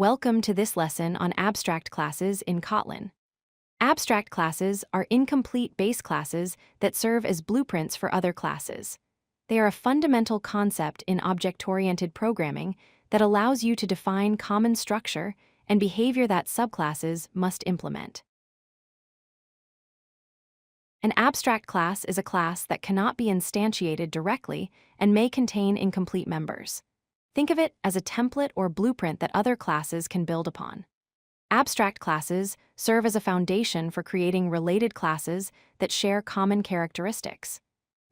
Welcome to this lesson on abstract classes in Kotlin. Abstract classes are incomplete base classes that serve as blueprints for other classes. They are a fundamental concept in object-oriented programming that allows you to define common structure and behavior that subclasses must implement. An abstract class is a class that cannot be instantiated directly and may contain incomplete members. Think of it as a template or blueprint that other classes can build upon. Abstract classes serve as a foundation for creating related classes that share common characteristics.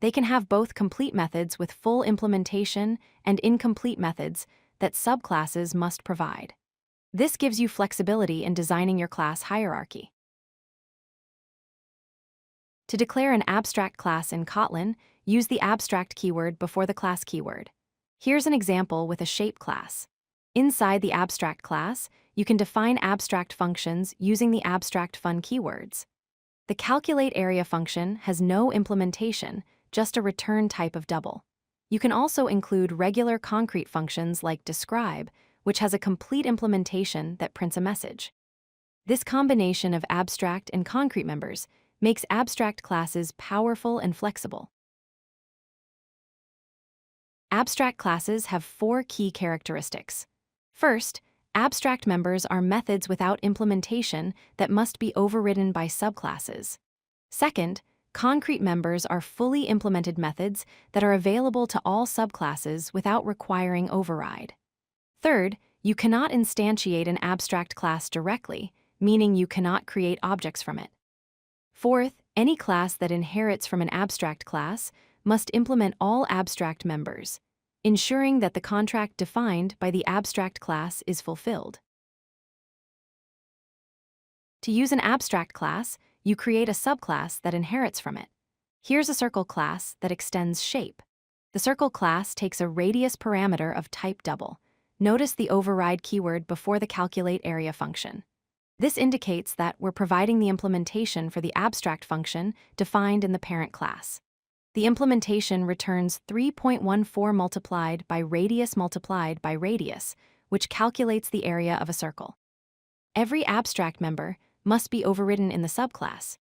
They can have both complete methods with full implementation and incomplete methods that subclasses must provide. This gives you flexibility in designing your class hierarchy. To declare an abstract class in Kotlin, use the abstract keyword before the class keyword. Here's an example with a shape class. Inside the abstract class, you can define abstract functions using the abstract fun keywords. The calculate area function has no implementation, just a return type of double. You can also include regular concrete functions like describe, which has a complete implementation that prints a message. This combination of abstract and concrete members makes abstract classes powerful and flexible. Abstract classes have 4 key characteristics. First, abstract members are methods without implementation that must be overridden by subclasses. Second, concrete members are fully implemented methods that are available to all subclasses without requiring override. Third, you cannot instantiate an abstract class directly, meaning you cannot create objects from it. Fourth, any class that inherits from an abstract class must implement all abstract members, ensuring that the contract defined by the abstract class is fulfilled. To use an abstract class, you create a subclass that inherits from it. Here's a circle class that extends shape. The circle class takes a radius parameter of type double. Notice the override keyword before the calculate area function. This indicates that we're providing the implementation for the abstract function defined in the parent class. The implementation returns 3.14 multiplied by radius, which calculates the area of a circle. Every abstract member must be overridden in the subclass.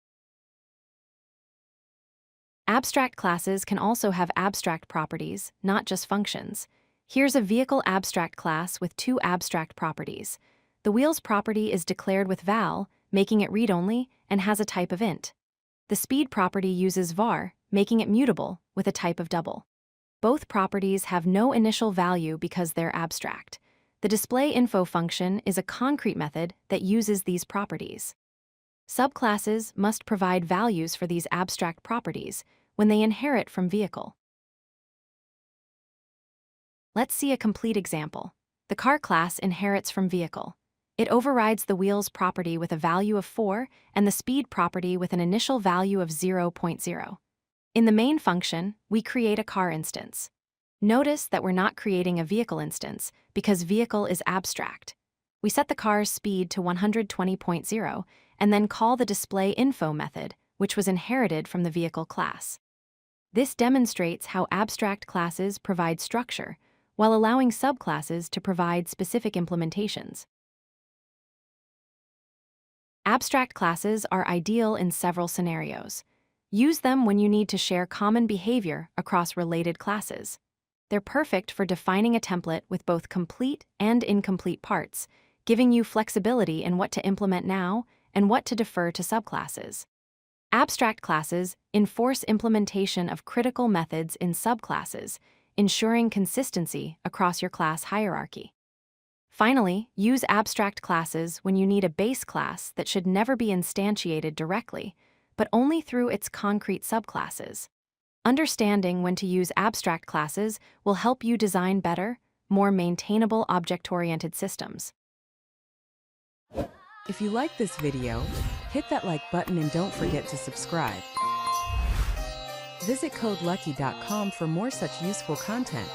Abstract classes can also have abstract properties, not just functions. Here's a vehicle abstract class with 2 abstract properties. The wheels property is declared with val, making it read-only, and has a type of int. The speed property uses var, making it mutable, with a type of double. Both properties have no initial value because they're abstract. The display info function is a concrete method that uses these properties. Subclasses must provide values for these abstract properties when they inherit from vehicle. Let's see a complete example. The car class inherits from vehicle. It overrides the wheels property with a value of 4 and the speed property with an initial value of 0.0. In the main function, we create a car instance. Notice that we're not creating a vehicle instance because vehicle is abstract. We set the car's speed to 120.0 and then call the display info method, which was inherited from the vehicle class. This demonstrates how abstract classes provide structure while allowing subclasses to provide specific implementations. Abstract classes are ideal in several scenarios. Use them when you need to share common behavior across related classes. They're perfect for defining a template with both complete and incomplete parts, giving you flexibility in what to implement now and what to defer to subclasses. Abstract classes enforce implementation of critical methods in subclasses, ensuring consistency across your class hierarchy. Finally, use abstract classes when you need a base class that should never be instantiated directly, but only through its concrete subclasses. Understanding when to use abstract classes will help you design better, more maintainable object-oriented systems. If you like this video, hit that like button and don't forget to subscribe. Visit codelucky.com for more such useful content.